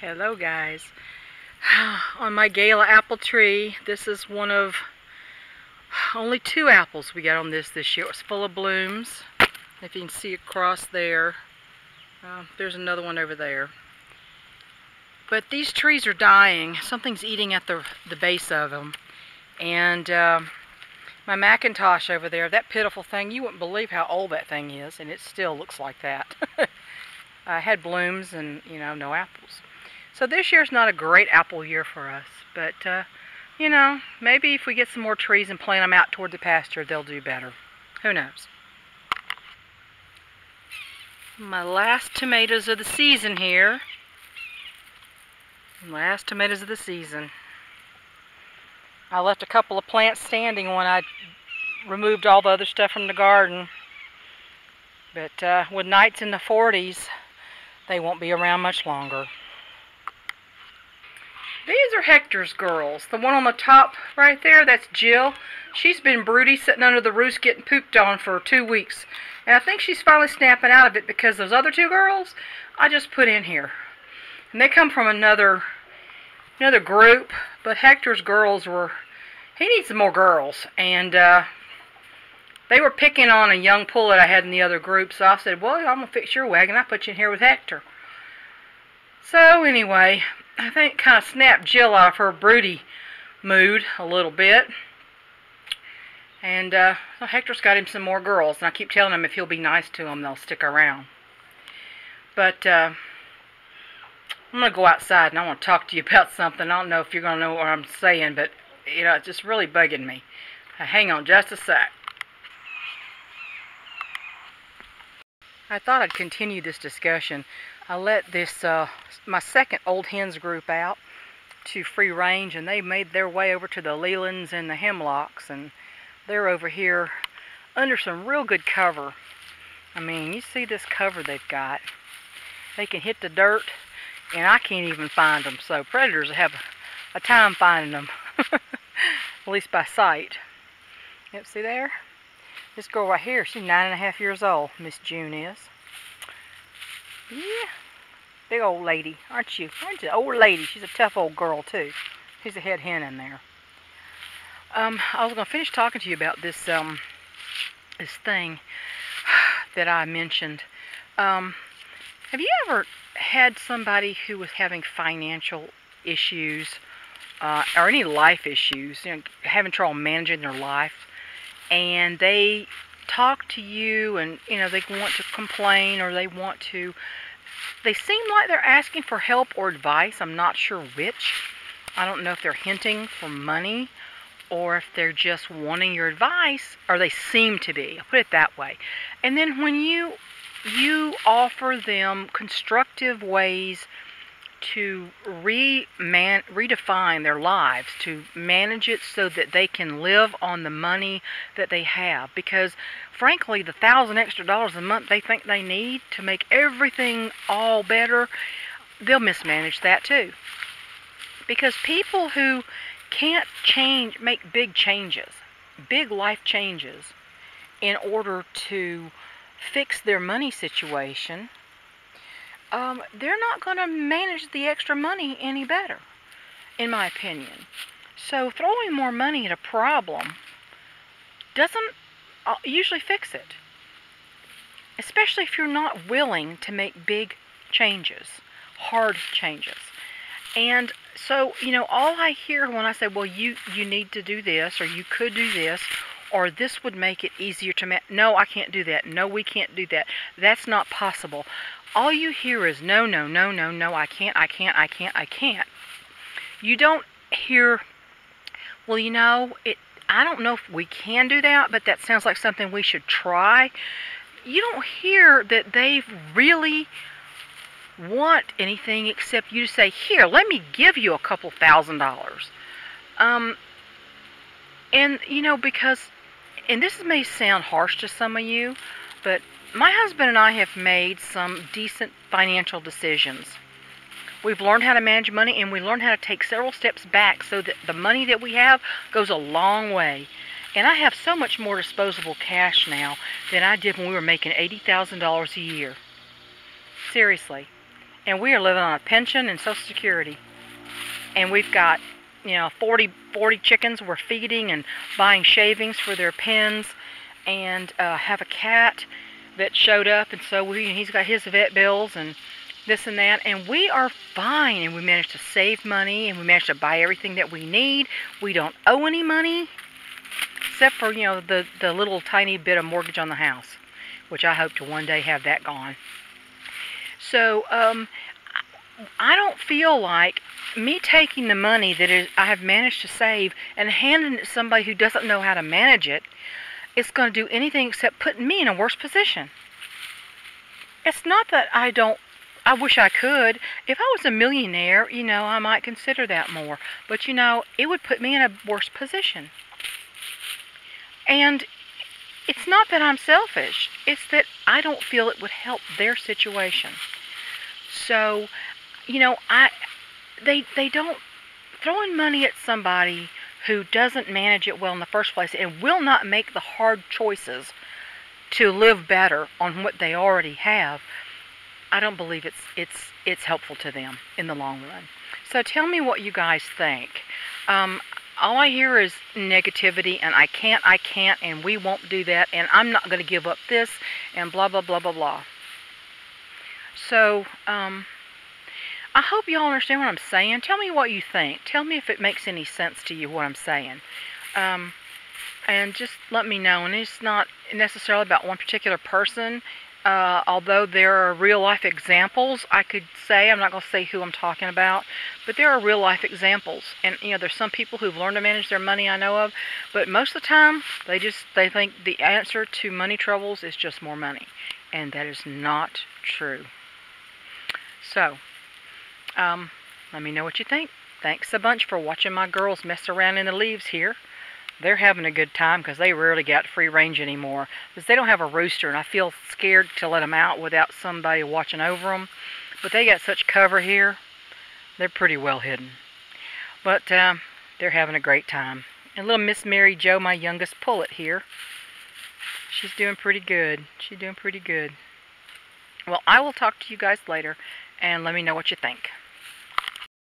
Hello guys. On my Gala apple tree, this is one of only 2 apples we got on this year. It was full of blooms. If you can see across there, there's another one over there. But these trees are dying. Something's eating at the base of them. And my Macintosh over there, that pitiful thing, you wouldn't believe how old that thing is, and it still looks like that. I had blooms and, no apples. So this year's not a great apple year for us, but, maybe if we get some more trees and plant them out toward the pasture, they'll do better. Who knows? My last tomatoes of the season here. Last tomatoes of the season. I left a couple of plants standing when I removed all the other stuff from the garden. But with nights in the 40s, they won't be around much longer. These are Hector's girls. The one on the top right there, that's Jill. She's been broody, sitting under the roost getting pooped on for 2 weeks. And I think she's finally snapping out of it because those other 2 girls I just put in here. And they come from another group, but Hector's girls he needs some more girls. And they were picking on a young pullet I had in the other group, so I said, well, I'm going to fix your wagon. I'll put you in here with Hector. So anyway, I think kind of snapped Jill out of her broody mood a little bit. And Hector's got him some more girls, and I keep telling him if he'll be nice to them, they'll stick around. But I'm going to go outside, and I want to talk to you about something. I don't know if you're going to know what I'm saying, but, it's just really bugging me. Hang on just a sec. I thought I'd continue this discussion. I let this, my second old hens group out to free range, and they made their way over to the lelands and the hemlocks, and they're over here under some real good cover. I mean, you see this cover they've got. They can hit the dirt, and I can't even find them, so predators have a time finding them, at least by sight. Yep, see there? This girl right here, she's 9.5 years old, Miss June is. Yeah, big old lady, aren't you? Aren't you? Old lady. She's a tough old girl, too. She's a head hen in there. I was going to finish talking to you about this, this thing that I mentioned. Have you ever had somebody who was having financial issues, or any life issues, having trouble managing their life, and they talk to you and, they want to complain, or they seem like they're asking for help or advice. I'm not sure which. I don't know if they're hinting for money or if they're just wanting your advice, or they seem to be. I'll put it that way. And then when you offer them constructive ways to redefine their lives, to manage it so that they can live on the money that they have. Because, frankly, the $1,000 extra a month they think they need to make everything all better, they'll mismanage that too. Because people who can't make big changes, big life changes, in order to fix their money situation, they're not going to manage the extra money any better, in my opinion. So throwing more money at a problem doesn't usually fix it, especially if you're not willing to make big changes, hard changes. And so, all I hear when I say, well, you need to do this, or you could do this, or this would make it easier to manage. No, I can't do that. No, we can't do that. That's not possible. All you hear is no, no, no, no, no, I can't, I can't, I can't, I can't. You don't hear, well, I don't know if we can do that, but that sounds like something we should try. You don't hear that they really want anything except you to say, here, let me give you a couple $1,000s. And, because, and this may sound harsh to some of you, but my husband and I have made some decent financial decisions. We've learned how to manage money, and we learned how to take several steps back so that the money that we have goes a long way. And I have so much more disposable cash now than I did when we were making $80,000 a year. Seriously. and we are living on a pension and Social Security. And we've got, 40 chickens we're feeding and buying shavings for their pens, and have a cat that showed up, and so he's got his vet bills and this and that, and we are fine, and we managed to save money, and we managed to buy everything that we need. We don't owe any money, except for, the little tiny bit of mortgage on the house, which I hope to one day have that gone. So, I don't feel like me taking the money that I have managed to save and handing it to somebody who doesn't know how to manage it is going to do anything except put me in a worse position. It's not that I wish I could. If I was a millionaire, I might consider that more. But, it would put me in a worse position. And it's not that I'm selfish. It's that I don't feel it would help their situation. So, they don't, throwing money at somebody who doesn't manage it well in the first place and will not make the hard choices to live better on what they already have, I don't believe it's helpful to them in the long run. So tell me what you guys think. All I hear is negativity, and I can't, and we won't do that, and I'm not going to give up this, and blah, blah, blah, blah, blah. So, I hope you all understand what I'm saying. Tell me what you think. Tell me if it makes any sense to you, what I'm saying. And just let me know. And it's not necessarily about one particular person. Although there are real-life examples, I could say, I'm not going to say who I'm talking about, but there are real-life examples. And, there's some people who've learned to manage their money I know of, but most of the time, they think the answer to money troubles is just more money. And that is not true. So, let me know what you think. Thanks a bunch for watching my girls mess around in the leaves here. They're having a good time because they rarely got free range anymore. Because they don't have a rooster, and I feel scared to let them out without somebody watching over them. But they got such cover here, they're pretty well hidden. But they're having a great time. And little Miss Mary Jo, my youngest pullet here, she's doing pretty good. She's doing pretty good. Well, I will talk to you guys later, and let me know what you think.